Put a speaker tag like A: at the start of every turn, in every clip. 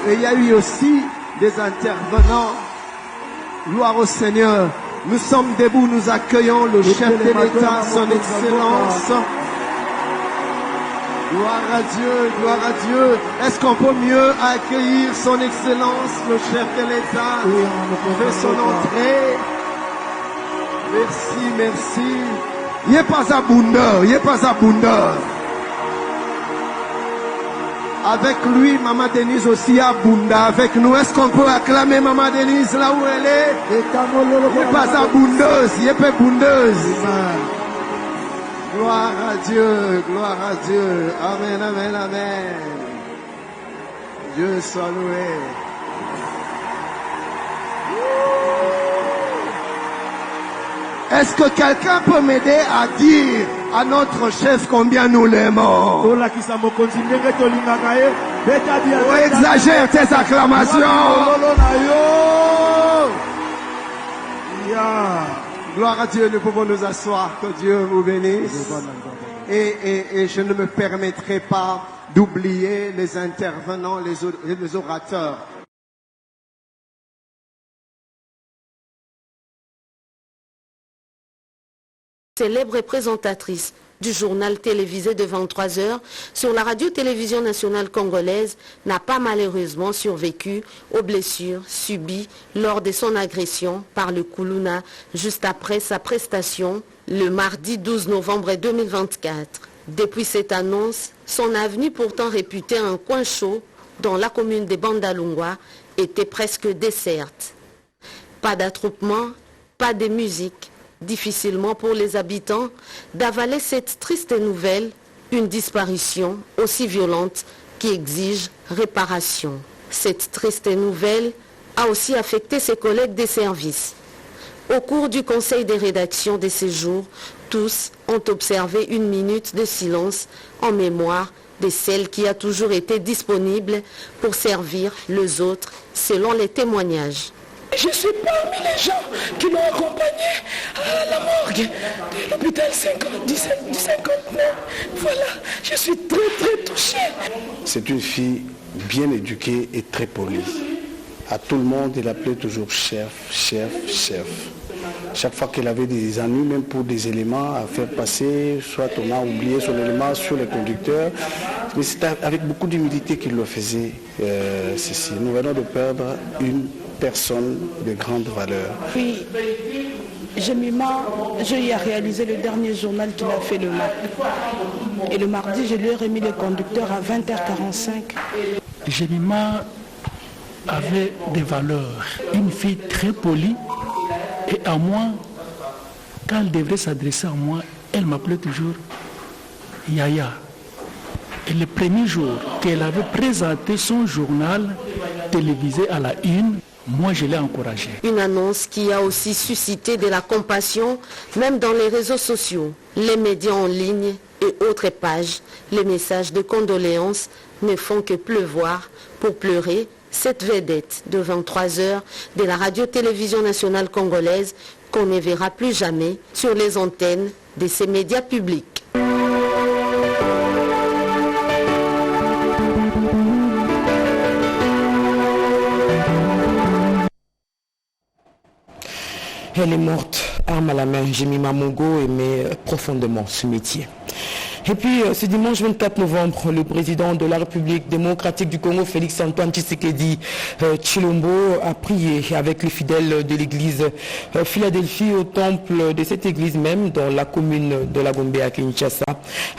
A: Et il y a eu aussi des intervenants. Gloire au Seigneur. Nous sommes debout, nous accueillons le chef de l'État, son Excellence. Gloire à Dieu, gloire à Dieu. Est-ce qu'on peut mieux accueillir son Excellence, le chef de l'État? Fait son entrée. Merci, merci. Il n'est pas à Bundeur, il n'est pas à Bundeur. Avec lui, Maman Denise aussi à Bunda avec nous. Est-ce qu'on peut acclamer Maman Denise là où elle est? Il n'est pas à Bundeuse, il n'est pas Bundeuse. Gloire à Dieu, gloire à Dieu. Amen, amen, amen. Dieu soit loué. Est-ce que quelqu'un peut m'aider à dire à notre chef combien nous l'aimons? Oh, exagère tes acclamations. Gloire à Dieu, nous pouvons nous asseoir. Que Dieu vous bénisse. Et je ne me permettrai pas d'oublier les intervenants, les orateurs.
B: Célèbre présentatrice du journal télévisé de 23 heures sur la radio-télévision nationale congolaise n'a pas malheureusement survécu aux blessures subies lors de son agression par le Kuluna juste après sa prestation le mardi 12 novembre 2024. Depuis cette annonce, son avenue pourtant réputée un coin chaud dans la commune de Bandalungwa était presque déserte. Pas d'attroupement, pas de musique. Difficilement pour les habitants d'avaler cette triste nouvelle, une disparition aussi violente qui exige réparation. Cette triste nouvelle a aussi affecté ses collègues des services. Au cours du conseil des rédactions de ces jours, tous ont observé une minute de silence en mémoire de celle qui a toujours été disponible pour servir les autres selon les témoignages.
C: Je suis parmi les gens qui l'ont accompagné à la morgue de l'hôpital 59. Voilà, je suis très touché.
D: C'est une fille bien éduquée et très polie. À tout le monde, elle appelait toujours chef. Chaque fois qu'elle avait des ennuis, même pour des éléments à faire passer, soit on a oublié son élément sur les conducteurs, mais c'est avec beaucoup d'humilité qu'il le faisait, ceci. Nous venons de perdre une personne de grande valeur.
E: Oui, je lui ai réalisé le dernier journal qu'il a fait le mardi. Et le mardi, je lui ai remis le conducteur à 20h45.
C: Jemima avait des valeurs. Une fille très polie. Et à moi, quand elle devrait s'adresser à moi, elle m'appelait toujours Yaya. Et le premier jour qu'elle avait présenté son journal télévisé à la une, moi je l'ai encouragée.
B: Une annonce qui a aussi suscité de la compassion, même dans les réseaux sociaux, les médias en ligne et autres pages. Les messages de condoléances ne font que pleuvoir pour pleurer cette vedette de 23 heures de la radio-télévision nationale congolaise qu'on ne verra plus jamais sur les antennes de ces médias publics.
F: Elle est morte, arme à la main. Jemima Mongo aimait profondément ce métier. Et puis, ce dimanche 24 novembre, le président de la République démocratique du Congo, Félix-Antoine Tshisekedi Tshilombo, a prié avec les fidèles de l'église Philadelphie au temple de cette église même, dans la commune de la Gombe à Kinshasa.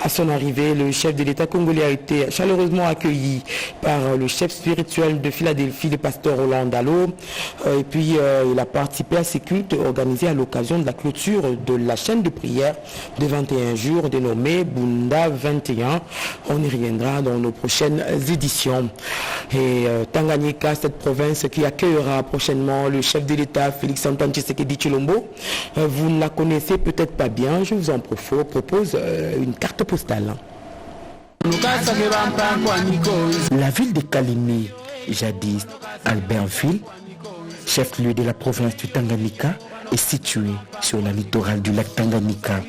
F: À son arrivée, le chef de l'État congolais a été chaleureusement accueilli par le chef spirituel de Philadelphie, le pasteur Roland Dalo. Et puis, il a participé à ces cultes organisés à l'occasion de la clôture de la chaîne de prière de 21 jours dénommée Bunda 21. On y reviendra dans nos prochaines éditions. Et Tanganyika, cette province qui accueillera prochainement le chef de l'État Félix-Antoine Tshisekedi Tshilombo, vous ne la connaissez peut-être pas bien, je vous en propose une carte postale. La ville de Kalimi, jadis Albertville, chef-lieu de la province du Tanganyika,
G: est située sur la littorale du lac Tanganyika.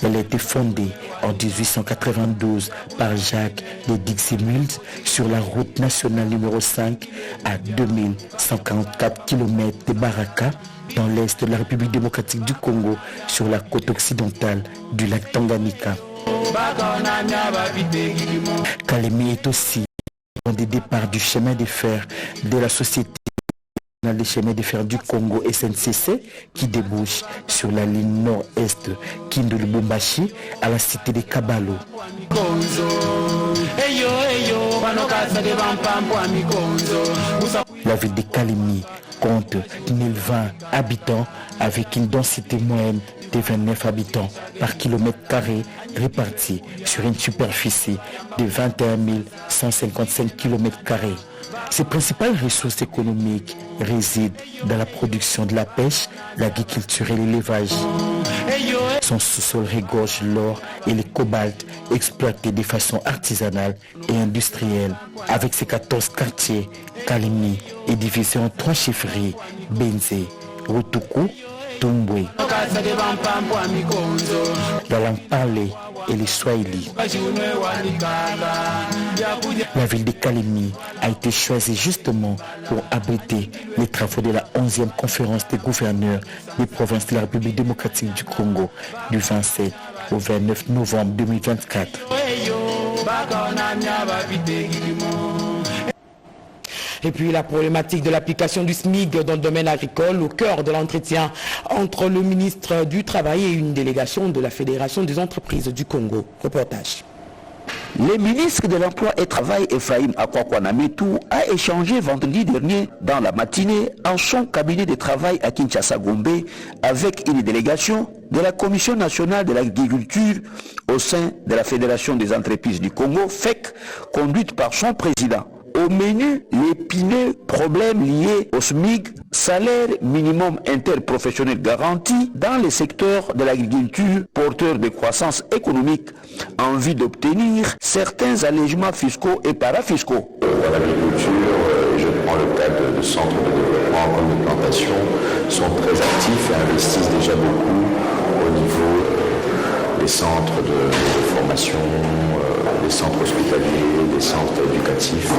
G: Elle a été fondée en 1892 par Jacques de Dixmude sur la route nationale numéro 5 à 2144 km de Baraka dans l'est de la République démocratique du Congo sur la côte occidentale du lac Tanganyika. Kalemi est aussi un des départs du chemin de fer de la société des chemins de fer du Congo SNCC qui débouche sur la ligne nord-est Kindu-Lubumbashi à la cité de Kabalo. La ville de Kalemi compte 1020 habitants avec une densité moyenne de 29 habitants par kilomètre carré répartis sur une superficie de 21 155 km². Ses principales ressources économiques résident dans la production de la pêche, l'agriculture et l'élevage. Son sous-sol regorge l'or et le cobalt exploités de façon artisanale et industrielle. Avec ses 14 quartiers, Kalemi est divisé en 3 chefferies, Benze, Rutuku, Tumbwe. La langue parlée et les Swahili. La ville de Kalemi a été choisie justement pour abriter les travaux de la 11e conférence des gouverneurs des provinces de la République démocratique du Congo du 27 au 29 novembre 2024.
F: Et puis la problématique de l'application du SMIC dans le domaine agricole au cœur de l'entretien entre le ministre du Travail et une délégation de la Fédération des entreprises du Congo. Reportage.
H: Le ministre de l'Emploi et Travail, Ephraim Akwakwanametou, a échangé vendredi dernier dans la matinée en son cabinet de travail à Kinshasa-Gombe avec une délégation de la Commission nationale de l'agriculture au sein de la Fédération des entreprises du Congo, FEC, conduite par son président. Au menu, l'épineux problème lié au SMIC, salaire minimum interprofessionnel garanti dans les secteurs de l'agriculture porteur de croissance économique en vue d'obtenir certains allègements fiscaux et parafiscaux.
I: Dans l'agriculture, je prends le cas de centres de développement comme de plantation, sont très actifs et investissent déjà beaucoup au niveau des centres de formation, des centres hospitaliers, des centres éducatifs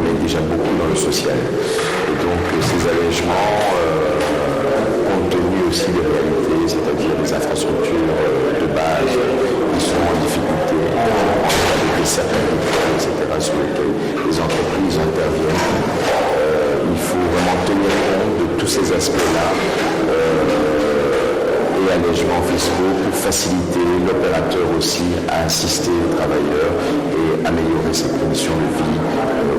I: et déjà beaucoup dans le social. Et donc ces allègements, compte tenu aussi des réalités, c'est-à-dire des infrastructures de base qui sont en difficulté, avec certains secteurs, etc., sur lesquels les entreprises interviennent, il faut vraiment tenir compte de tous ces aspects-là. Et allègements fiscaux pour faciliter l'opérateur aussi à assister les travailleurs et améliorer ses conditions de vie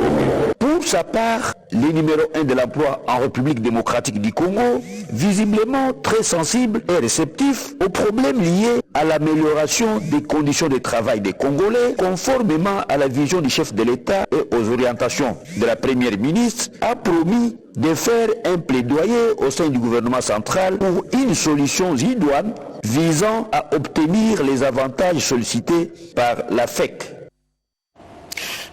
I: au mieux.
H: Pour sa part, le numéro 1 de l'emploi en République démocratique du Congo, visiblement très sensible et réceptif aux problèmes liés à l'amélioration des conditions de travail des Congolais, conformément à la vision du chef de l'État et aux orientations de la première ministre, a promis de faire un plaidoyer au sein du gouvernement central pour une solution idoine visant à obtenir les avantages sollicités par la FEC.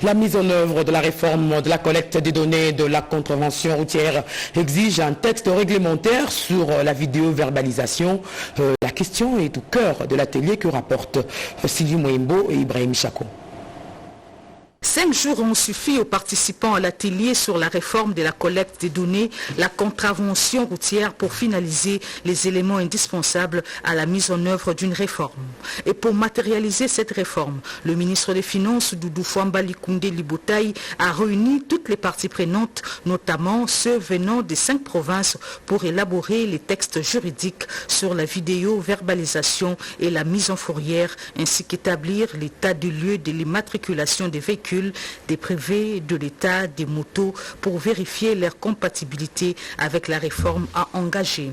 F: La mise en œuvre de la réforme de la collecte des données de la contravention routière exige un texte réglementaire sur la vidéo-verbalisation. La question est au cœur de l'atelier que rapportent Sylvie Moembo et Ibrahim Chako.
J: 5 jours ont suffi aux participants à l'atelier sur la réforme de la collecte des données, la contravention routière pour finaliser les éléments indispensables à la mise en œuvre d'une réforme. Et pour matérialiser cette réforme, le ministre des Finances, Doudou Fouambali Koundé Libotaï, a réuni toutes les parties prenantes, notamment ceux venant des 5 provinces, pour élaborer les textes juridiques sur la vidéo-verbalisation et la mise en fourrière, ainsi qu'établir l'état du lieu de l'immatriculation des véhicules, des privés de l'État, des motos, pour vérifier leur compatibilité avec la réforme à engager.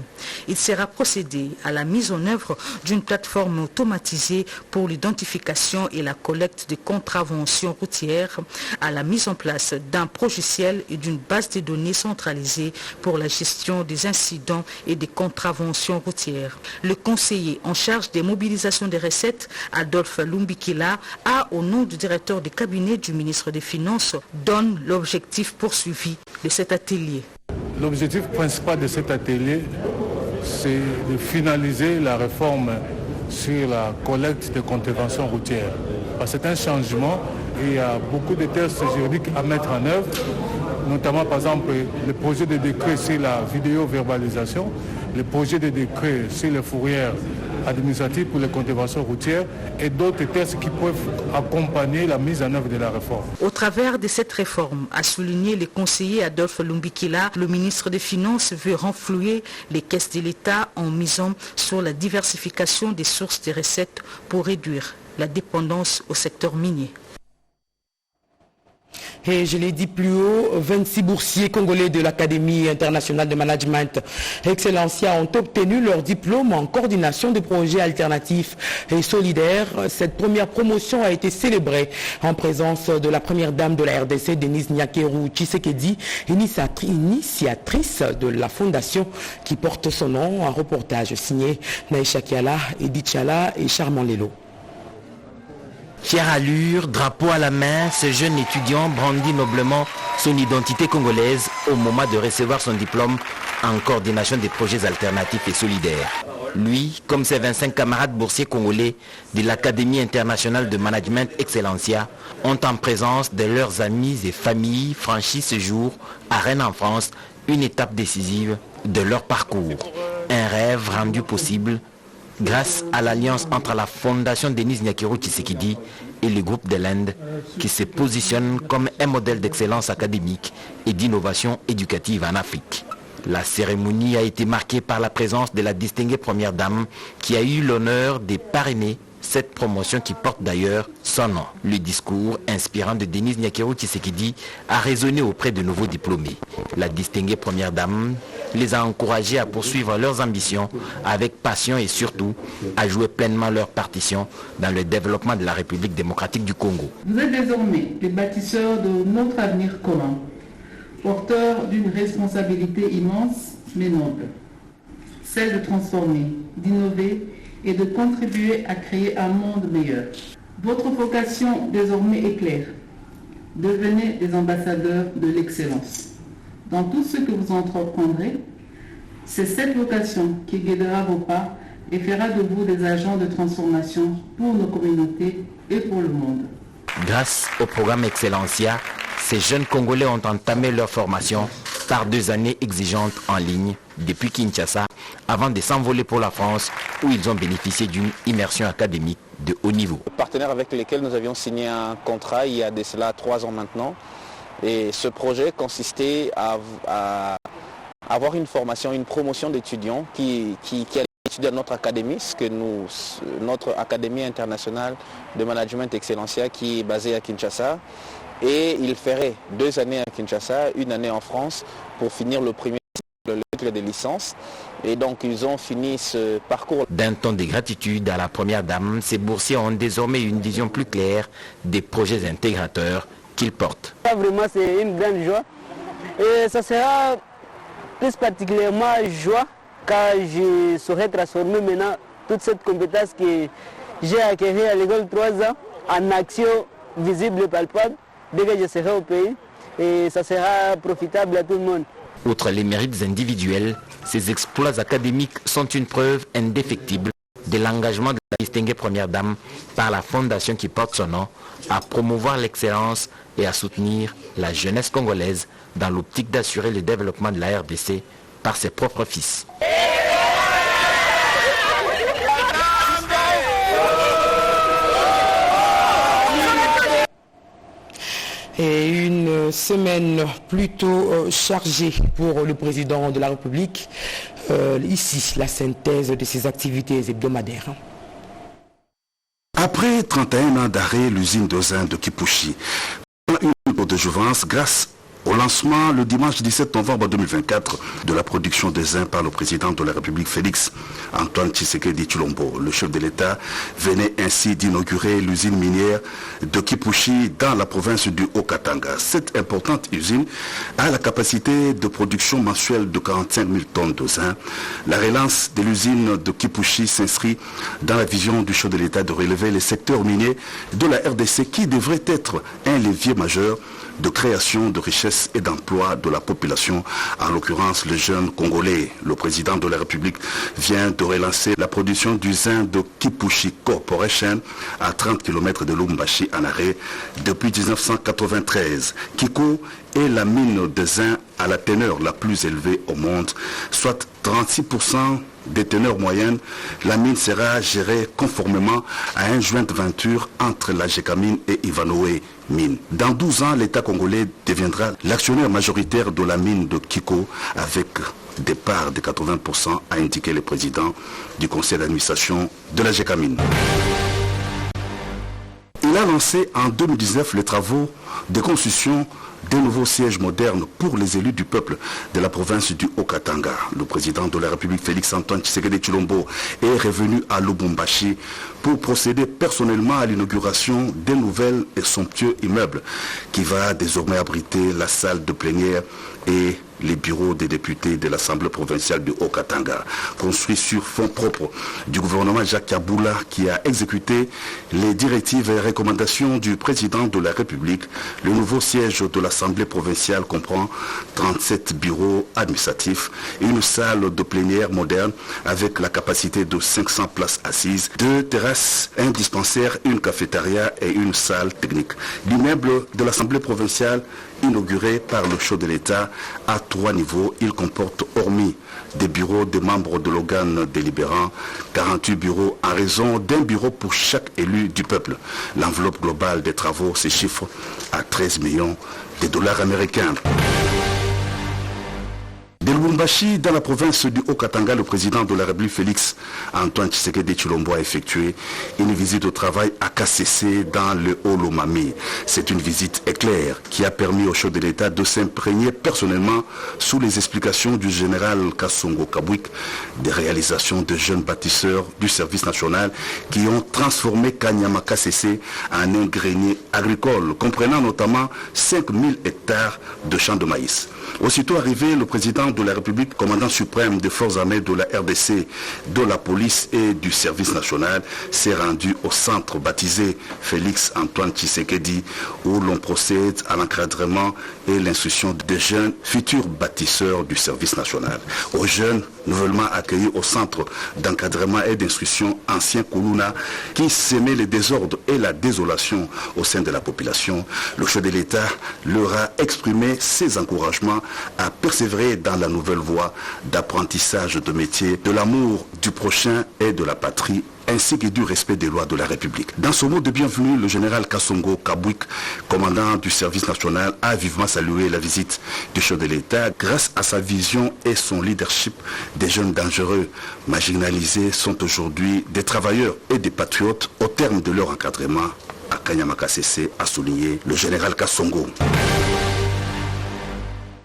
J: Il sera procédé à la mise en œuvre d'une plateforme automatisée pour l'identification et la collecte des contraventions routières, à la mise en place d'un logiciel et d'une base de données centralisée pour la gestion des incidents et des contraventions routières. Le conseiller en charge des mobilisations des recettes, Adolphe Lumbikila, a, au nom du directeur de cabinet du du ministre des Finances donne l'objectif poursuivi de cet atelier.
K: L'objectif principal de cet atelier, c'est de finaliser la réforme sur la collecte des contraventions routières. C'est un changement et il y a beaucoup de tests juridiques à mettre en œuvre, notamment par exemple le projet de décret sur la vidéo-verbalisation, le projet de décret sur les fourrières administratives pour les contraventions routières et d'autres tests qui peuvent accompagner la mise en œuvre de la réforme.
J: Au travers de cette réforme, a souligné le conseiller Adolphe Lumbikila, le ministre des Finances veut renflouer les caisses de l'État en misant sur la diversification des sources de recettes pour réduire la dépendance au secteur minier.
F: Et je l'ai dit plus haut, 26 boursiers congolais de l'Académie internationale de management Excellencia ont obtenu leur diplôme en coordination de projets alternatifs et solidaires. Cette première promotion a été célébrée en présence de la première dame de la RDC, Denise Nyakeru Tshisekedi, initiatrice de la fondation qui porte son nom. Un reportage signé Naïcha Kiala, Edith Chala et Charmant Lelo.
L: Fière allure, drapeau à la main, ce jeune étudiant brandit noblement son identité congolaise au moment de recevoir son diplôme en coordination des projets alternatifs et solidaires. Lui, comme ses 25 camarades boursiers congolais de l'Académie internationale de management Excellencia, ont en présence de leurs amis et familles franchi ce jour à Rennes en France une étape décisive de leur parcours. Un rêve rendu possible grâce à l'alliance entre la fondation Denise Nyakeru Tshisekedi et le groupe de l'Inde qui se positionne comme un modèle d'excellence académique et d'innovation éducative en Afrique. La cérémonie a été marquée par la présence de la distinguée première dame qui a eu l'honneur de parrainer cette promotion qui porte d'ailleurs son nom. Le discours inspirant de Denise Nyakeru Tshisekedi a résonné auprès de nouveaux diplômés. La distinguée première dame les a encouragés à poursuivre leurs ambitions avec passion et surtout à jouer pleinement leur partition dans le développement de la République démocratique du Congo.
M: Vous êtes désormais les bâtisseurs de notre avenir commun, porteurs d'une responsabilité immense mais noble, celle de transformer, d'innover et de contribuer à créer un monde meilleur. Votre vocation désormais est claire. Devenez des ambassadeurs de l'excellence. Dans tout ce que vous entreprendrez, c'est cette vocation qui guidera vos pas et fera de vous des agents de transformation pour nos communautés et pour le monde.
L: Grâce au programme Excellencia, ces jeunes Congolais ont entamé leur formation par 2 années exigeantes en ligne depuis Kinshasa avant de s'envoler pour la France où ils ont bénéficié d'une immersion académique de haut niveau.
N: Les partenaires avec lesquels nous avions signé un contrat il y a de cela 3 ans maintenant. Et ce projet consistait à avoir une formation, une promotion d'étudiants qui allaient étudier à notre académie, notre Académie internationale de management Excellencia qui est basée à Kinshasa. Et ils feraient 2 années à Kinshasa, 1 année en France pour finir le premier cycle de licence. Et donc ils ont fini ce parcours.
L: D'un ton de gratitude à la première dame, ces boursiers ont désormais une vision plus claire des projets intégrateurs qu'ils portent.
O: Vraiment, c'est une grande joie. Et ça sera plus particulièrement joie quand je saurai transformer maintenant toute cette compétence que j'ai acquise à l'école 3 ans en action visible et palpable dès que je serai au pays. Et ça sera profitable à tout le monde.
L: Outre les mérites individuels, ces exploits académiques sont une preuve indéfectible de l'engagement de la distinguée première dame par la fondation qui porte son nom à promouvoir l'excellence et à soutenir la jeunesse congolaise dans l'optique d'assurer le développement de la RDC par ses propres fils.
F: Et une semaine plutôt chargée pour le président de la République. Ici, la synthèse de ses activités hebdomadaires.
P: Après 31 ans d'arrêt, l'usine d'Ozin de Kipushi prend une pause de jouvence grâce Au lancement, le dimanche 17 novembre 2024, de la production des zinc par le président de la République Félix Antoine Tshisekedi Tshilombo, le chef de l'État venait ainsi d'inaugurer l'usine minière de Kipushi dans la province du Haut-Katanga. Cette importante usine a la capacité de production mensuelle de 45 000 tonnes de zinc. La relance de l'usine de Kipushi s'inscrit dans la vision du chef de l'État de relever les secteurs miniers de la RDC qui devrait être un levier majeur de création de richesses et d'emploi de la population, en l'occurrence les jeunes Congolais. Le président de la République vient de relancer la production du zinc de Kipushi Corporation à 30 km de Lubumbashi en arrêt depuis 1993. Kiko est la mine de zinc à la teneur la plus élevée au monde, soit 36% des teneurs moyennes. La mine sera gérée conformément à un joint venture entre la Gécamine et Ivanhoe Mine. Dans 12 ans, l'État congolais deviendra l'actionnaire majoritaire de la mine de Kiko avec des parts de 80%, a indiqué le président du conseil d'administration de la Gécamine. Il a lancé en 2019 les travaux de construction d'un nouveau siège moderne pour les élus du peuple de la province du Haut-Katanga. Le président de la République Félix Antoine Tshisekedi Tshilombo est revenu à Lubumbashi pour procéder personnellement à l'inauguration d'un nouvel et somptueux immeuble qui va désormais abriter la salle de plénière et les bureaux des députés de l'Assemblée provinciale du Haut-Katanga, construit sur fonds propres du gouvernement Jacques Kaboula qui a exécuté les directives et recommandations du président de la République. Le nouveau siège de l'Assemblée provinciale comprend 37 bureaux administratifs, une salle de plénière moderne avec la capacité de 500 places assises, 2 terrasses, un dispensaire, une cafétéria et une salle technique. L'immeuble de l'Assemblée provinciale inauguré par le chef de l'État à 3 niveaux. Il comporte, hormis des bureaux des membres de l'organe délibérant, 48 bureaux en raison d'un bureau pour chaque élu du peuple. L'enveloppe globale des travaux se chiffre à 13 millions de dollars américains. De Lubumbashi, dans la province du Haut-Katanga, le président de la République Félix Antoine Tshisekedi Tshilombo a effectué une visite au travail à KCC dans le Haut-Lomami. C'est une visite éclair qui a permis au chef de l'État de s'imprégner personnellement sous les explications du général Kassongo Kabwik des réalisations de jeunes bâtisseurs du service national qui ont transformé Kanyama KCC en un grenier agricole, comprenant notamment 5000 hectares de champs de maïs. Aussitôt arrivé, le président de la République, commandant suprême des forces armées de la RDC, de la police et du service national, s'est rendu au centre baptisé Félix Antoine Tshisekedi, où l'on procède à l'encadrement et l'instruction des jeunes futurs bâtisseurs du service national. Aux jeunes nouvellement accueillis au centre d'encadrement et d'instruction ancien Koulouna, qui sémaient les désordres et la désolation au sein de la population, le chef de l'État leur a exprimé ses encouragements à persévérer dans la nouvelle voie d'apprentissage de métier, de l'amour du prochain et de la patrie, ainsi que du respect des lois de la République. Dans son mot de bienvenue, le général Kassongo Kabwik, commandant du service national, a vivement salué la visite du chef de l'État. Grâce à sa vision et son leadership, des jeunes dangereux, marginalisés sont aujourd'hui des travailleurs et des patriotes au terme de leur encadrement à Kanyama KCC, a souligné le général Kassongo.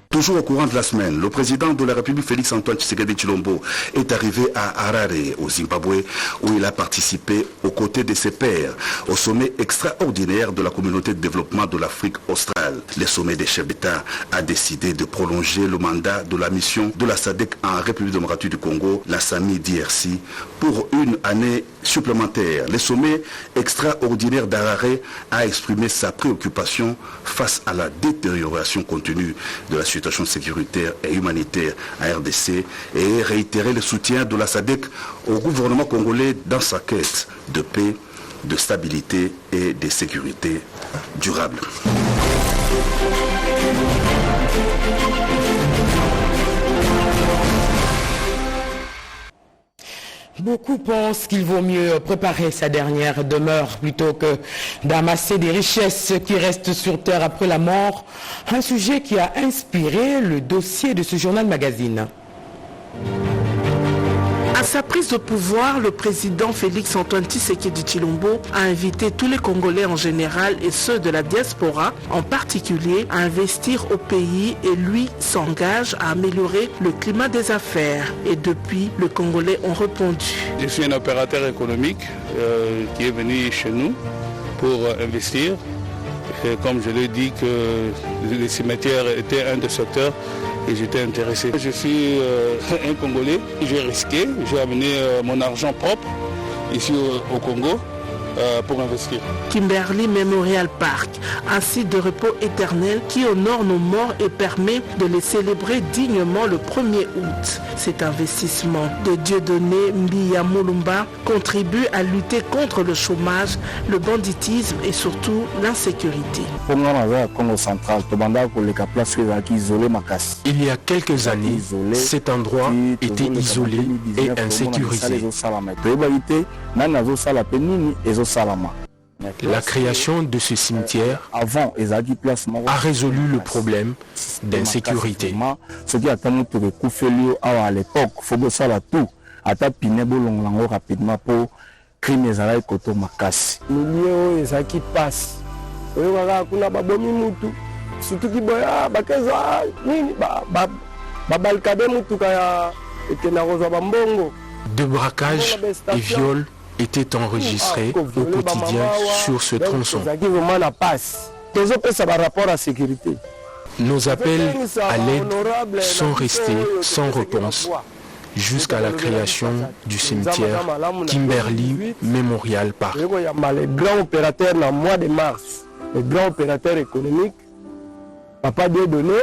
P: Toujours au courant de la semaine, le président de la République Félix Antoine Tshisekedi Tshilombo est arrivé à Harare, au Zimbabwe, où il a participé aux côtés de ses pairs au sommet extraordinaire de la communauté de développement de l'Afrique australe. Le sommet des chefs d'État a décidé de prolonger le mandat de la mission de la SADC en République démocratique du Congo, la SAMI DRC, pour une année supplémentaire. Le sommet extraordinaire d'Harare a exprimé sa préoccupation face à la détérioration continue de la situation sécuritaire et humanitaire à RDC et réitéré le soutien de la SADC au gouvernement congolais dans sa quête de paix, de stabilité et de sécurité durable.
F: Beaucoup pensent qu'il vaut mieux préparer sa dernière demeure plutôt que d'amasser des richesses qui restent sur terre après la mort. Un sujet qui a inspiré le dossier de ce journal magazine.
J: À
Q: sa prise de pouvoir, le président Félix Antoine Tshisekedi Tshilombo a invité tous les Congolais en général et ceux de la diaspora en particulier à investir au pays et lui s'engage à améliorer le climat des affaires. Et depuis, les Congolais ont répondu.
K: Je suis un opérateur économique qui est venu chez nous pour investir. Et comme je l'ai dit, que les cimetières étaient un des secteurs et j'étais intéressé. Je suis un Congolais, j'ai risqué, j'ai amené mon argent propre ici au Congo pour investir.
Q: Kimberley Memorial Park, un site de repos éternel qui honore nos morts et permet de les célébrer dignement le 1er août. Cet investissement de Dieudonné Mbiya Mulumba contribue à lutter contre le chômage, le banditisme et surtout l'insécurité.
R: Il y a quelques années, cet endroit était isolé et insécurisé. La création de ce cimetière a résolu le problème d'insécurité. De braquages et viols étaient enregistrés au quotidien sur ce tronçon. Nos appels à l'aide sont restés sans réponse jusqu'à la création du cimetière Kimberley Memorial Park.
S: Les grands opérateurs dans le mois de mars, les grands opérateurs économiques, Papa Dieudonné,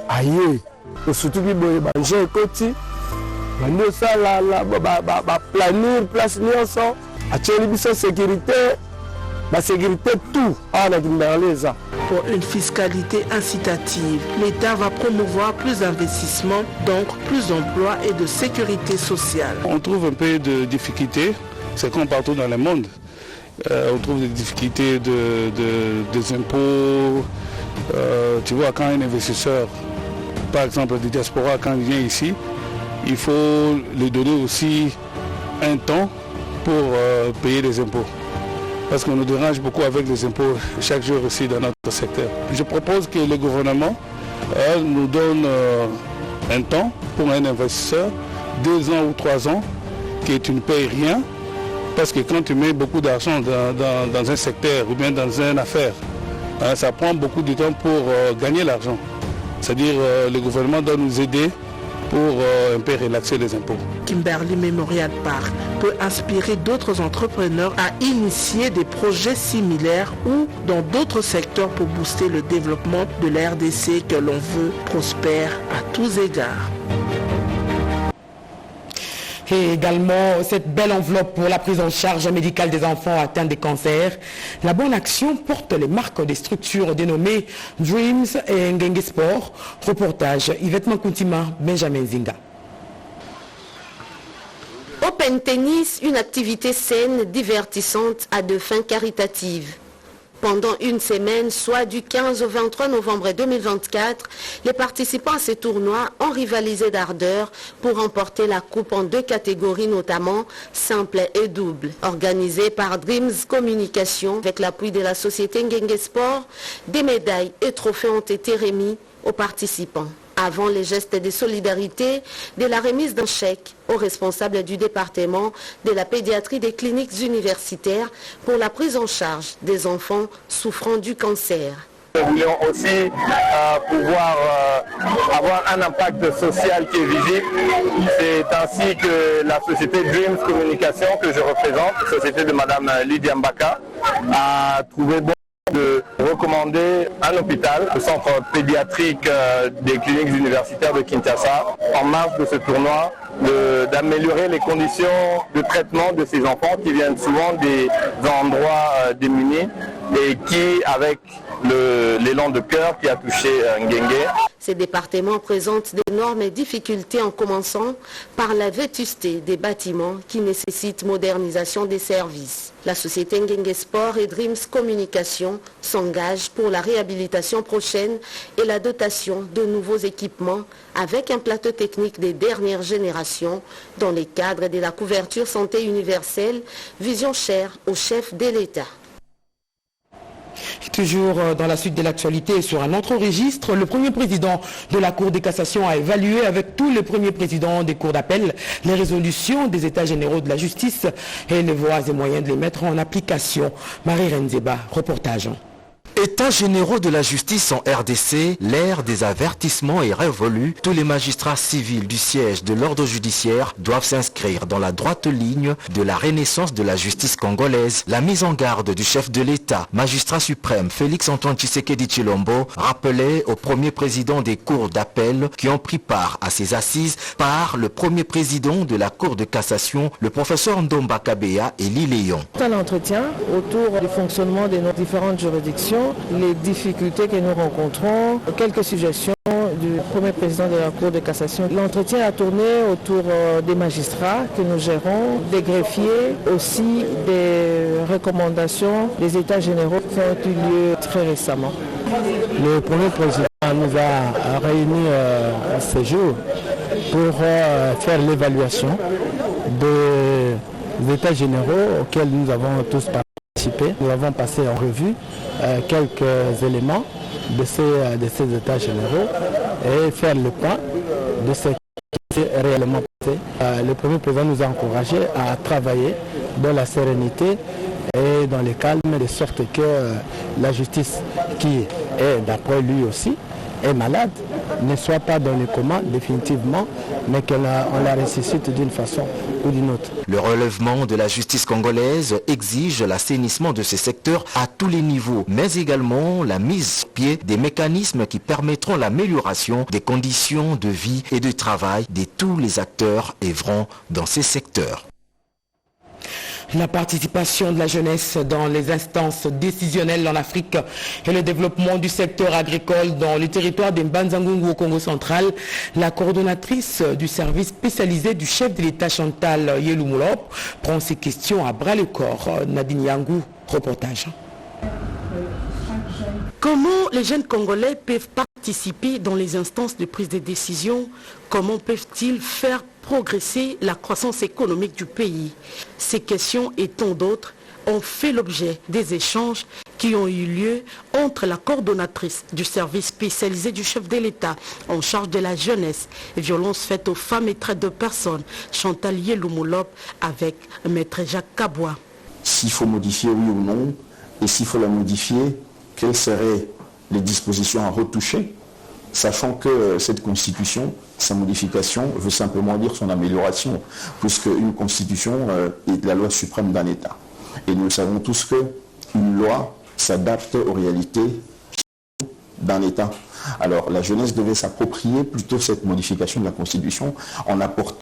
S: aïe, surtout qui boye manger et côté. Planir place nyonso acheli biso sécurité la sécurité tout ana kimberleza.
Q: Pour une fiscalité incitative, l'État va promouvoir plus d'investissements, donc plus d'emplois et de sécurité sociale.
K: On trouve un peu de difficultés, c'est comme partout dans le monde. On trouve des difficultés des impôts. Tu vois, quand un investisseur, par exemple du diaspora, quand il vient ici, il faut lui donner aussi un temps pour payer les impôts. Parce qu'on nous dérange beaucoup avec les impôts chaque jour aussi dans notre secteur. Je propose que le gouvernement nous donne un temps pour un investisseur, 2 ans ou 3 ans, que tu ne payes rien. Parce que quand tu mets beaucoup d'argent dans un secteur ou bien dans une affaire, ça prend beaucoup de temps pour gagner l'argent. C'est-à-dire le gouvernement doit nous aider pour un peu relaxer les impôts.
Q: Kimberley Memorial Park peut inspirer d'autres entrepreneurs à initier des projets similaires ou dans d'autres secteurs pour booster le développement de la RDC que l'on veut prospère à tous égards.
F: Et également cette belle enveloppe pour la prise en charge médicale des enfants atteints de cancer. La bonne action porte les marques des structures dénommées Dreams et Ngenge Sport. Reportage Yvette Makuntima, Benjamin Zinga.
B: Open Tennis, une activité saine, divertissante à de fins caritatives. Pendant une semaine, soit du 15 au 23 novembre 2024, les participants à ces tournois ont rivalisé d'ardeur pour remporter la coupe en 2 catégories, notamment simple et double. Organisé par Dreams Communication avec l'appui de la société Ngenge Sport, des médailles et trophées ont été remis aux participants. Avant les gestes de solidarité, de la remise d'un chèque aux responsables du département de la pédiatrie des cliniques universitaires pour la prise en charge des enfants souffrant du cancer.
S: Nous voulions aussi pouvoir avoir un impact social qui est visible. C'est ainsi que la société Dreams Communication que je représente, la société de Madame Lydia Mbaka, a trouvé bon de recommander un hôpital, le centre pédiatrique des cliniques universitaires de Kinshasa, en marge de ce tournoi, d'améliorer les conditions de traitement de ces enfants qui viennent souvent des endroits démunis et qui, avec l'élan de cœur qui a touché Ngenge.
B: Ces départements présentent d'énormes difficultés en commençant par la vétusté des bâtiments qui nécessitent modernisation des services. La société Ngenge Sport et Dreams Communication s'engagent pour la réhabilitation prochaine et la dotation de nouveaux équipements avec un plateau technique des dernières générations dans les cadres de la couverture santé universelle, vision chère au chef de l'État.
F: Toujours dans la suite de l'actualité, sur un autre registre, le premier président de la Cour de cassation a évalué avec tous les premiers présidents des cours d'appel les résolutions des États généraux de la justice et les voies et moyens de les mettre en application. Marie Renzeba, reportage.
T: États généraux de la justice en RDC, l'ère des avertissements est révolue. Tous les magistrats civils du siège de l'ordre judiciaire doivent s'inscrire dans la droite ligne de la renaissance de la justice congolaise. La mise en garde du chef de l'État, magistrat suprême Félix Antoine Tshisekedi Tshilombo, rappelait au premier président des cours d'appel qui ont pris part à ces assises par le premier président de la Cour de cassation, le professeur Ndomba Kabeya et Léon.
U: Un entretien autour du fonctionnement de nos différentes juridictions, les difficultés que nous rencontrons, quelques suggestions du premier président de la Cour de cassation. L'entretien a tourné autour des magistrats que nous gérons, des greffiers, aussi des recommandations des États généraux qui ont eu lieu très récemment.
V: Le premier président nous a réunis ce jour pour faire l'évaluation des États généraux auxquels nous avons tous participé. Nous avons passé en revue quelques éléments de ces États généraux et faire le point de ce qui s'est réellement passé. Le premier président nous a encouragés à travailler dans la sérénité et dans le calme, de sorte que la justice, qui est d'après lui aussi, est malade, ne soit pas dans le coma définitivement, mais qu'on la ressuscite d'une façon ou d'une autre.
T: Le relèvement de la justice congolaise exige l'assainissement de ces secteurs à tous les niveaux, mais également la mise au pied des mécanismes qui permettront l'amélioration des conditions de vie et de travail de tous les acteurs œuvrant dans ces secteurs.
F: La participation de la jeunesse dans les instances décisionnelles en Afrique et le développement du secteur agricole dans le territoire de Mbanza-Ngungu au Congo central, la coordonnatrice du service spécialisé du chef de l'État Chantal Yeloumolop prend ces questions à bras le corps. Nadine Yangou, reportage.
J: Comment les jeunes Congolais peuvent participer dans les instances de prise de décision? Comment peuvent-ils faire progresser la croissance économique du pays? Ces questions et tant d'autres ont fait l'objet des échanges qui ont eu lieu entre la coordonnatrice du service spécialisé du chef de l'État en charge de la jeunesse et violences faites aux femmes et traite de personnes, Chantal Yeloumolop, avec Maître Jacques Kabwa.
W: S'il faut modifier oui ou non, et s'il faut la modifier, quelles seraient les dispositions à retoucher, sachant que cette constitution, sa modification veut simplement dire son amélioration, puisque une constitution est la loi suprême d'un État. Et nous savons tous qu'une loi s'adapte aux réalités d'un État. Alors la jeunesse devait s'approprier plutôt cette modification de la constitution en apportant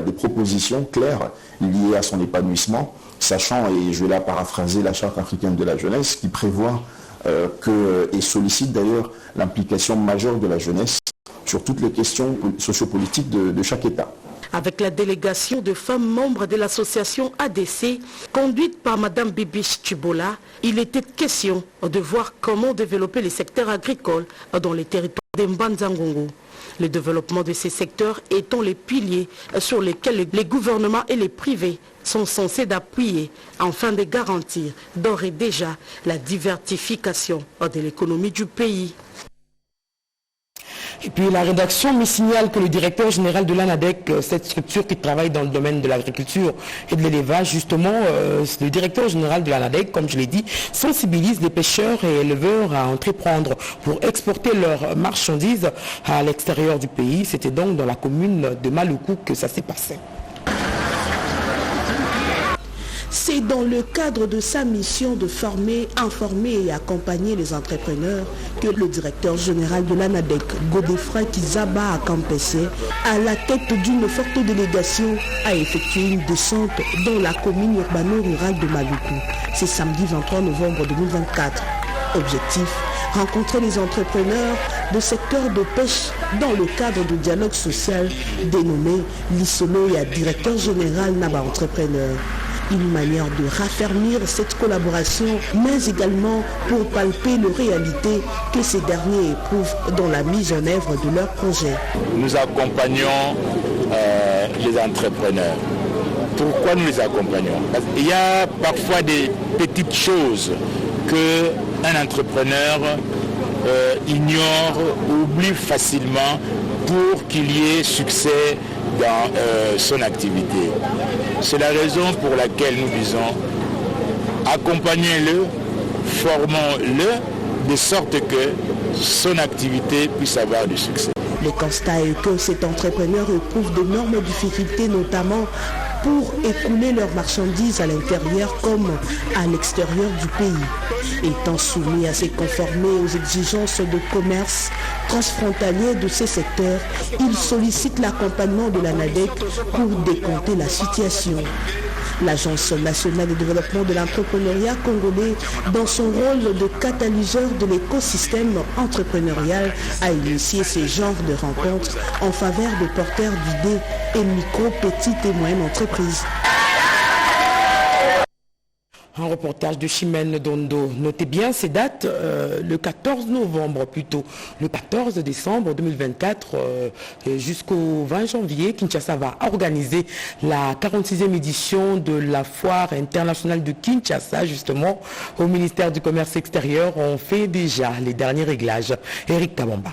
W: des propositions claires liées à son épanouissement, sachant, et je vais là paraphraser la Charte africaine de la jeunesse, qui prévoit et sollicite d'ailleurs l'implication majeure de la jeunesse sur toutes les questions sociopolitiques de chaque État.
J: Avec la délégation de femmes membres de l'association ADC, conduite par Mme Bibiche Tchibola, il était question de voir comment développer les secteurs agricoles dans les territoires de Mbanza-Ngungu. Le développement de ces secteurs étant les piliers sur lesquels les gouvernements et les privés sont censés d'appuyer afin de garantir d'ores et déjà la diversification de l'économie du pays.
F: Et puis la rédaction me signale que le directeur général de l'ANADEC, cette structure qui travaille dans le domaine de l'agriculture et de l'élevage, justement, le directeur général de l'ANADEC, comme je l'ai dit, sensibilise les pêcheurs et éleveurs à entreprendre pour exporter leurs marchandises à l'extérieur du pays. C'était donc dans la commune de Maluku que ça s'est passé.
E: C'est dans le cadre de sa mission de former, informer et accompagner les entrepreneurs que le directeur général de l'ANADEC, Godefroy Kizaba Akampese, à la tête d'une forte délégation, a effectué une descente dans la commune urbano-rurale de Maluku. C'est samedi 23 novembre 2024. Objectif, rencontrer les entrepreneurs de secteur de pêche dans le cadre du dialogue social dénommé l'Issoloya, directeur général Naba Entrepreneur. Une manière de raffermir cette collaboration, mais également pour palper les réalités que ces derniers éprouvent dans la mise en œuvre de leurs projets.
G: Nous accompagnons les entrepreneurs. Pourquoi nous les accompagnons? Parce qu'il y a parfois des petites choses qu'un entrepreneur ignore, oublie facilement pour qu'il y ait succès dans son activité. C'est la raison pour laquelle nous disons accompagnez-le, formons-le de sorte que son activité puisse avoir du succès.
E: Le constat est que cet entrepreneur éprouve d'énormes difficultés, notamment pour écouler leurs marchandises à l'intérieur comme à l'extérieur du pays. Étant soumis à se conformer aux exigences de commerce transfrontalier de ces secteurs, il sollicite l'accompagnement de l'ANADEC pour décompter la situation. L'Agence nationale de développement de l'entrepreneuriat congolais, dans son rôle de catalyseur de l'écosystème entrepreneurial, a initié ce genre de rencontres en faveur des porteurs d'idées et micro, petites et moyennes entreprises.
F: Un reportage de Chimène Dondo. Notez bien ces dates, le 14 novembre plutôt, le 14 décembre 2024 jusqu'au 20 janvier, Kinshasa va organiser la 46e édition de la foire internationale de Kinshasa, justement, au ministère du Commerce extérieur. On fait déjà les derniers réglages. Eric Kabamba.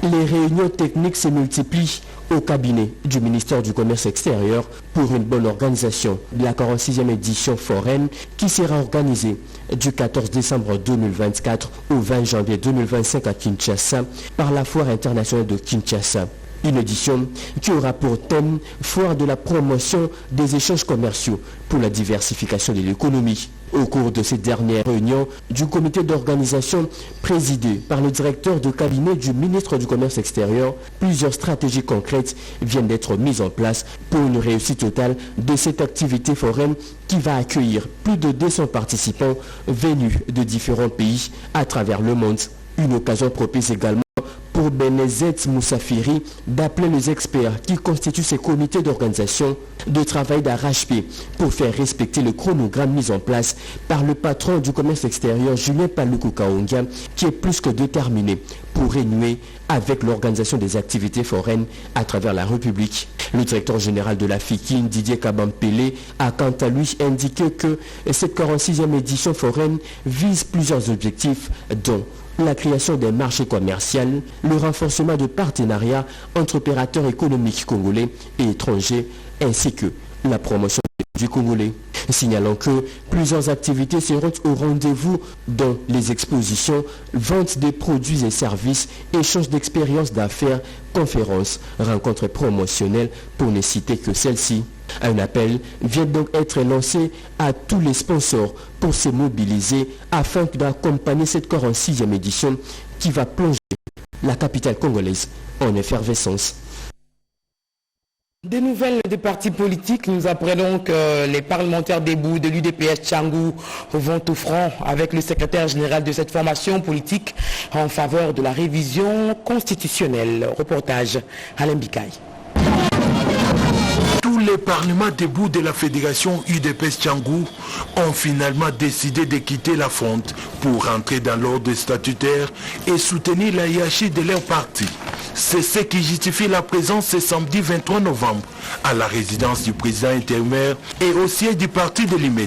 A: Les réunions techniques se multiplient au cabinet du ministère du Commerce extérieur pour une bonne organisation de la 46e édition foraine qui sera organisée du 14 décembre 2024 au 20 janvier 2025 à Kinshasa par la Foire internationale de Kinshasa. Une édition qui aura pour thème foire de la promotion des échanges commerciaux pour la diversification de l'économie. Au cours de ces dernières réunions du comité d'organisation présidé par le directeur de cabinet du ministre du Commerce extérieur, plusieurs stratégies concrètes viennent d'être mises en place pour une réussite totale de cette activité foraine qui va accueillir plus de 200 participants venus de différents pays à travers le monde. Une occasion propice également pour Benezet Moussafiri d'appeler les experts qui constituent ces comités d'organisation de travail d'arrache-pied pour faire respecter le chronogramme mis en place par le patron du commerce extérieur Julien Paluku Kaonga qui est plus que déterminé pour renouer avec l'organisation des activités foraines à travers la République. Le directeur général de la FIKIN, Didier Kabampele, a quant à lui indiqué que cette 46e édition foraine vise plusieurs objectifs dont la création des marchés commerciaux, le renforcement de partenariats entre opérateurs économiques congolais et étrangers, ainsi que la promotion des produits congolais. Signalant que plusieurs activités seront au rendez-vous dont les expositions, vente des produits et services, échange d'expériences d'affaires, conférences, rencontres promotionnelles pour ne citer que celles-ci. Un appel vient donc être lancé à tous les sponsors pour se mobiliser afin d'accompagner cette 46e édition qui va plonger la capitale congolaise en effervescence.
F: Des nouvelles des partis politiques, nous apprenons que les parlementaires debout de l'UDPS Tchangou vont au front avec le secrétaire général de cette formation politique en faveur de la révision constitutionnelle. Reportage Alain Bikaï.
C: Tous les parlements debout de la fédération UDPS Tchangou ont finalement décidé de quitter la fronde pour entrer dans l'ordre statutaire et soutenir la hiérarchie de leur parti. C'est ce qui justifie la présence ce samedi 23 novembre à la résidence du président intérimaire et au siège du parti de l'IMET,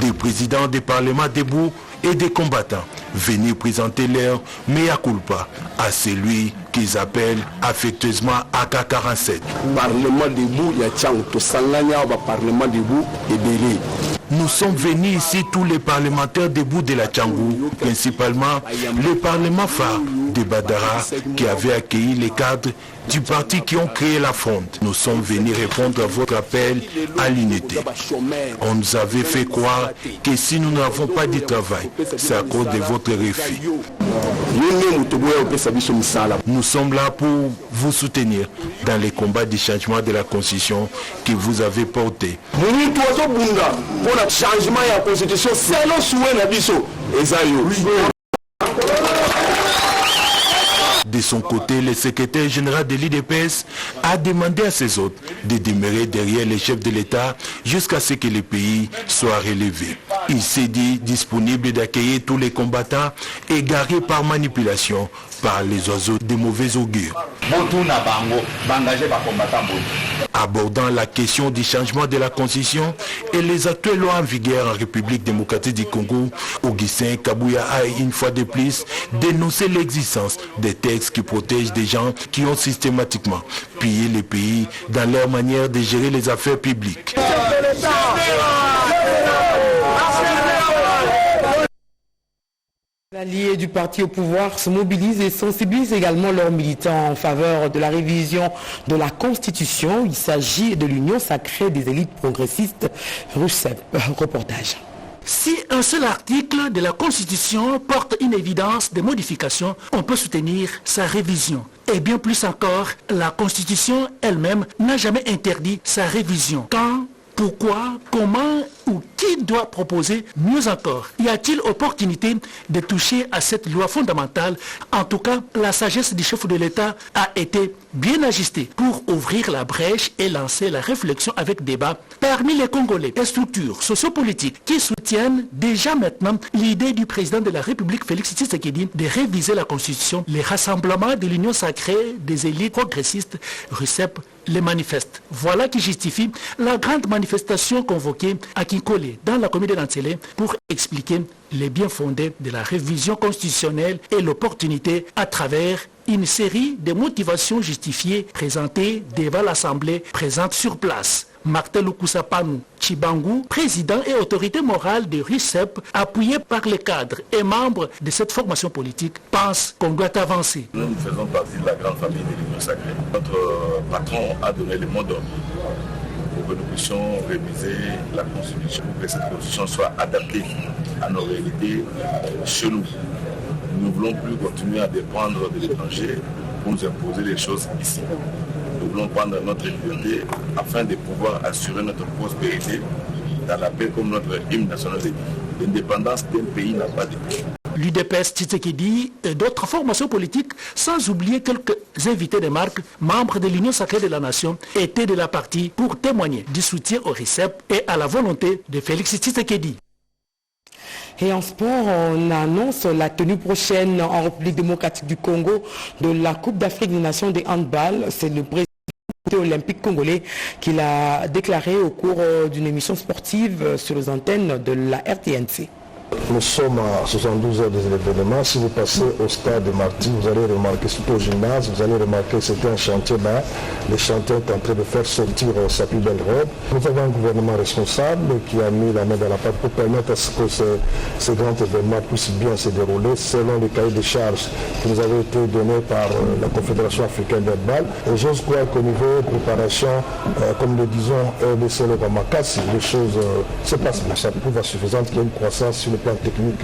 C: des présidents des parlements debout et des combattants venir présenter leur mea culpa à celui qu'ils appellent affectueusement AK-47.
D: Parlement debout, il y a Tchangou, Sanganya, Parlement debout et Bélé.
C: Nous sommes venus ici tous les parlementaires debout de la Tchangou, principalement le parlement phare de Badara qui avait accueilli les cadres du parti qui ont créé la fronde. Nous sommes venus répondre à votre appel à l'unité. On nous avait fait croire que si nous n'avons pas de travail, c'est à cause de votre refus. Nous sommes là pour vous soutenir dans les combats du changement de la Constitution que vous avez porté. De son côté, le secrétaire général de l'UDPS a demandé à ses hôtes de demeurer derrière les chefs de l'État jusqu'à ce que le pays soit relevé. Il s'est dit disponible d'accueillir tous les combattants égarés par manipulation par les oiseaux de mauvais augure. Abordant la question du changement de la Constitution et les actuelles lois en vigueur en République démocratique du Congo, Augustin Kabouya a une fois de plus dénoncé l'existence des textes qui protègent des gens qui ont systématiquement pillé le pays dans leur manière de gérer les affaires publiques.
F: L'allié du parti au pouvoir se mobilise et sensibilise également leurs militants en faveur de la révision de la Constitution. Il s'agit de l'Union sacrée des élites progressistes. RUCEP, reportage.
H: Si un seul article de la Constitution porte une évidence de modification, on peut soutenir sa révision. Et bien plus encore, la Constitution elle-même n'a jamais interdit sa révision. Quand, pourquoi, comment ou qui doit proposer mieux encore? Y a-t-il opportunité de toucher à cette loi fondamentale? En tout cas, la sagesse du chef de l'État a été bien ajustée pour ouvrir la brèche et lancer la réflexion avec débat parmi les Congolais et structures sociopolitiques qui soutiennent déjà maintenant l'idée du président de la République Félix Tshisekedi de réviser la Constitution. Les rassemblements de l'Union sacrée des élites progressistes RUCEP les manifestent. Voilà qui justifie la grande manifestation convoquée à Kinkole dans la commune de Nantsele pour expliquer les biens fondés de la révision constitutionnelle et l'opportunité à travers une série de motivations justifiées présentées devant l'Assemblée présente sur place. Martin Lukusapanu Chibangu, président et autorité morale de RUCEP, appuyé par les cadres et membres de cette formation politique, pense qu'on doit avancer.
I: Nous faisons partie de la grande famille de l'Union sacrée. Notre patron a donné le mot d'ordre pour que nous puissions réviser la Constitution, pour que cette Constitution soit adaptée à nos réalités chez nous. Nous ne voulons plus continuer à dépendre de l'étranger pour nous imposer les choses ici. Nous voulons prendre notre liberté afin de pouvoir assurer notre prospérité dans la paix comme notre hymne national dit. L'indépendance d'un pays n'a pas de prix.
H: L'UDPS Tshisekedi et d'autres formations politiques, sans oublier quelques invités de marque, membres de l'Union sacrée de la nation, étaient de la partie pour témoigner du soutien au RUCEP et à la volonté de Félix Tshisekedi.
F: Et en sport, on annonce la tenue prochaine en République démocratique du Congo de la Coupe d'Afrique des Nations de handball. C'est le président olympique congolais qui l'a déclaré au cours d'une émission sportive sur les antennes de la RTNC.
M: Nous sommes à 72 heures des événements. Si vous passez au stade de Marty, vous allez remarquer, surtout au gymnase, vous allez remarquer que c'était un chantier là. Le chantier est en train de faire sortir sa plus belle robe. Nous avons un gouvernement responsable qui a mis la main dans la pâte pour permettre à ce que ces grands événements puissent bien se dérouler selon les cahiers de charges qui nous avaient été donnés par la Confédération africaine d'handball. Et j'ose croire qu'au niveau de préparation, comme le disons RDC le Bamakasi, les choses se passent bien. Ça prouve à suffisante qu'il y a une croissance sur le plan technique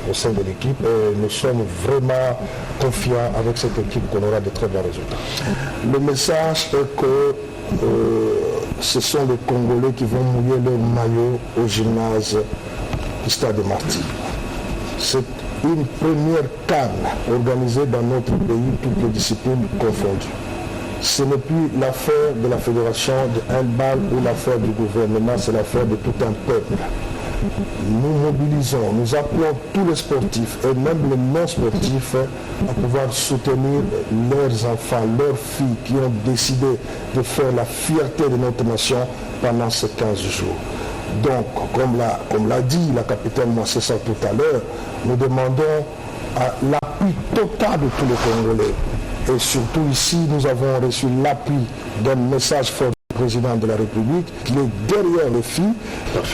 M: au sein de l'équipe et nous sommes vraiment confiants avec cette équipe qu'on aura de très bons résultats. Le message est que ce sont les Congolais qui vont mouiller leur maillot au gymnase du stade de Marty. C'est une première CAN organisée dans notre pays, toutes les disciplines confondues. Ce n'est plus l'affaire de la fédération de handball ou l'affaire du gouvernement, c'est l'affaire de tout un peuple. Nous mobilisons, nous appelons tous les sportifs et même les non-sportifs à pouvoir soutenir leurs enfants, leurs filles qui ont décidé de faire la fierté de notre nation pendant ces 15 jours. Donc, comme l'a dit la capitaine Moissessa tout à l'heure, nous demandons l'appui total de tous les Congolais. Et surtout ici, nous avons reçu l'appui d'un message fort du président de la République qui est derrière les filles.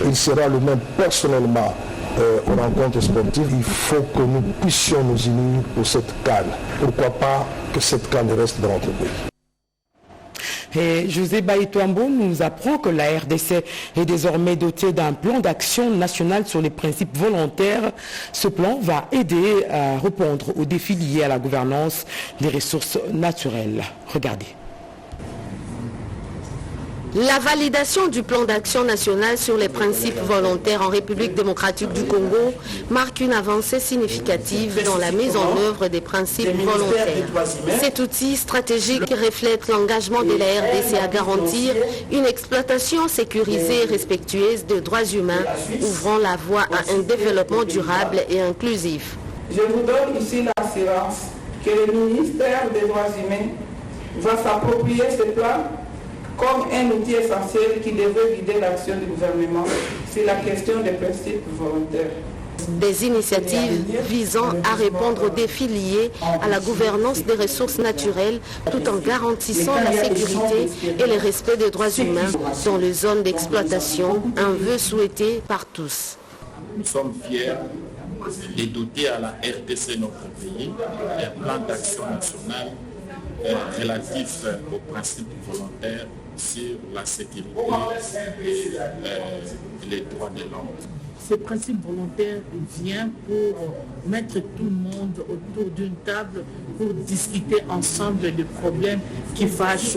M: Il sera le même personnellement aux rencontres sportives. Il faut que nous puissions nous unir pour cette CAN. Pourquoi pas que cette CAN reste dans notre pays.
F: Et José Baïtouambo nous apprend que la RDC est désormais dotée d'un plan d'action national sur les principes volontaires. Ce plan va aider à répondre aux défis liés à la gouvernance des ressources naturelles. Regardez.
B: La validation du plan d'action national sur les principes volontaires en République démocratique du Congo marque une avancée significative dans la mise en œuvre des principes volontaires. Cet outil stratégique reflète l'engagement de la RDC à garantir une exploitation sécurisée et respectueuse des droits humains, ouvrant la voie à un développement durable et inclusif.
L: Je vous donne ici l'assurance que le ministère des Droits humains va s'approprier ce plan comme un outil essentiel qui devrait guider l'action du gouvernement sur la question des principes volontaires.
B: Des initiatives visant à répondre aux défis liés à la gouvernance des ressources naturelles tout en garantissant la sécurité et le respect des droits humains dans les zones d'exploitation, un vœu souhaité par tous.
N: Nous sommes fiers de doter à la RDC, notre pays, un plan d'action national relatif aux principes volontaires sur la sécurité et les droits de l'homme.
O: Ce principe volontaire vient pour mettre tout le monde autour d'une table pour discuter ensemble des problèmes qui fâchent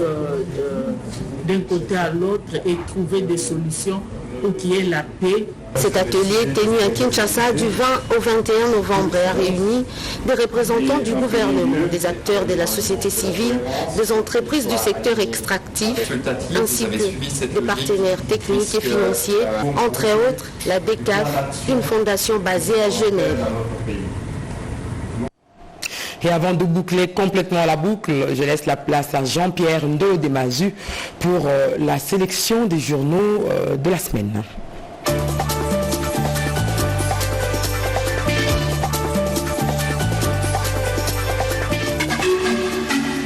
O: d'un côté à l'autre et trouver des solutions pour qu'il y ait la paix.
B: Cet atelier tenu à Kinshasa du 20 au 21 novembre a réuni des représentants du gouvernement, des acteurs de la société civile, des entreprises du secteur extractif, ainsi que des partenaires techniques et financiers, entre autres la DECAF, une fondation basée à Genève.
F: Et avant de boucler complètement la boucle, je laisse la place à Jean-Pierre Ndodemazu pour la sélection des journaux de la semaine.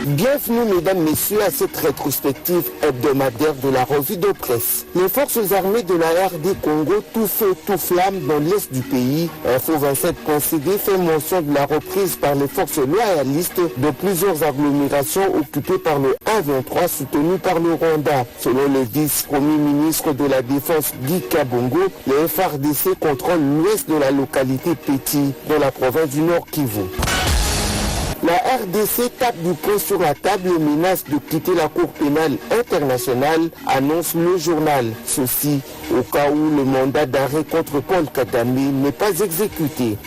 X: Bienvenue mesdames, messieurs à cette rétrospective hebdomadaire de la revue de presse. Les forces armées de la RD Congo, tout feu, tout flamme dans l'est du pays. Info 27.cd fait mention de la reprise par les forces loyalistes de plusieurs agglomérations occupées par le 1-23 soutenu par le Rwanda. Selon le vice-premier ministre de la Défense Guy Kabongo, les FARDC contrôlent l'ouest de la localité Petit, dans la province du Nord Kivu. La RDC tape du poing sur la table et menace de quitter la Cour pénale internationale, annonce le journal. Ceci au cas où le mandat d'arrêt contre Paul Kagame n'est pas exécuté.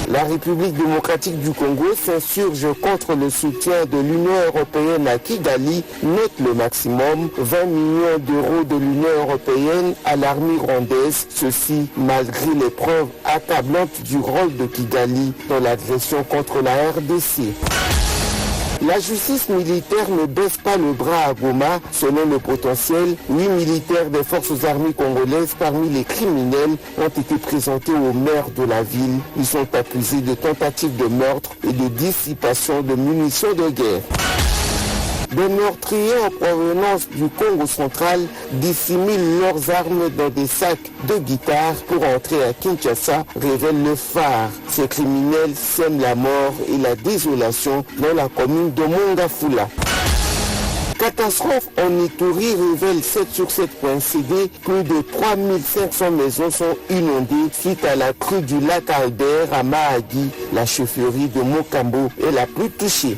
X: La République démocratique du Congo s'insurge contre le soutien de l'Union européenne à Kigali, note le maximum 20 millions d'euros de l'Union européenne à l'armée rwandaise, ceci malgré les preuves accablantes du rôle de Kigali dans l'agression contre la RDC. La justice militaire ne baisse pas le bras à Goma. Selon le potentiel, 8 militaires des forces armées congolaises parmi les criminels ont été présentés au maire de la ville. Ils sont accusés de tentatives de meurtre et de dissipation de munitions de guerre. Des meurtriers en provenance du Congo central dissimulent leurs armes dans des sacs de guitare pour entrer à Kinshasa, révèle le phare. Ces criminels sèment la mort et la désolation dans la commune de Mongafula. Catastrophe en Ituri révèle 7sur7.cd, plus de 3500 maisons sont inondées suite à la crue du lac Albert à Mahagi. La chefferie de Mokambo est la plus touchée.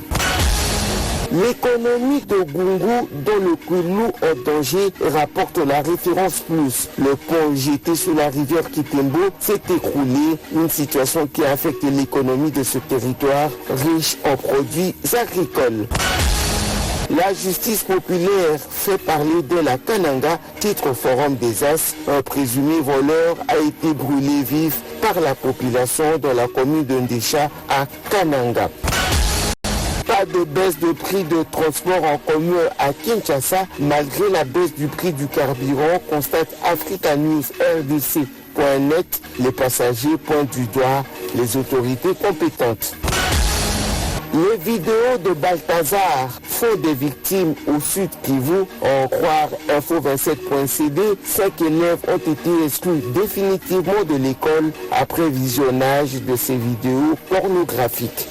X: L'économie de Gungu, dont le Kwilu en danger, rapporte la référence plus. Le pont jeté sur la rivière Kitembo s'est écroulé, une situation qui affecte l'économie de ce territoire riche en produits agricoles. La justice populaire fait parler d'elle à Kananga, titre au Forum des As. Un présumé voleur a été brûlé vif par la population dans la commune de Ndesha à Kananga. Pas de baisse de prix de transport en commun à Kinshasa malgré la baisse du prix du carburant, constate Africa News RDC.net. Les passagers pointent du doigt les autorités compétentes. Les vidéos de Balthazar font des victimes au sud Kivu. En croire Info27.cd, 5 élèves ont été exclus définitivement de l'école après visionnage de ces vidéos pornographiques.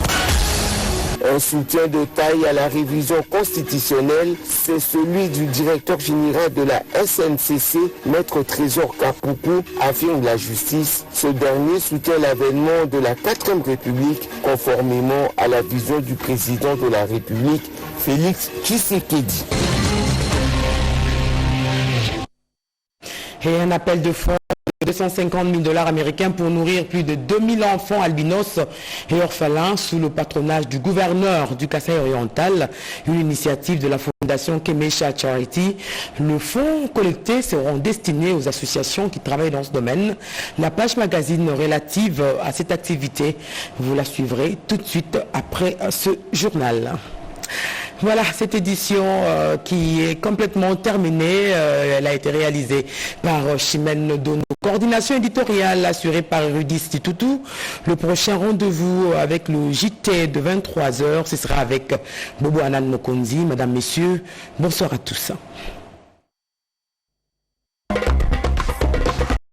X: Un soutien de taille à la révision constitutionnelle, c'est celui du directeur général de la SNCC, Maître Trésor Kapuku, affirme la justice. Ce dernier soutient l'avènement de la 4e République, conformément à la vision du président de la République, Félix Tshisekedi.
F: Et un appel de fonds de 250 000 $ américains pour nourrir plus de 2000 enfants albinos et orphelins sous le patronage du gouverneur du Kasaï oriental, une initiative de la fondation Kemesha Charity. Le fonds collecté seront destinés aux associations qui travaillent dans ce domaine. La page magazine relative à cette activité, vous la suivrez tout de suite après ce journal. Voilà, cette édition qui est complètement terminée, elle a été réalisée par Chimène Dono. Coordination éditoriale assurée par Rudis Titoutou. Le prochain rendez-vous avec le JT de 23h, ce sera avec Bobo Anan Mokonzi. Mesdames, Messieurs, bonsoir à tous.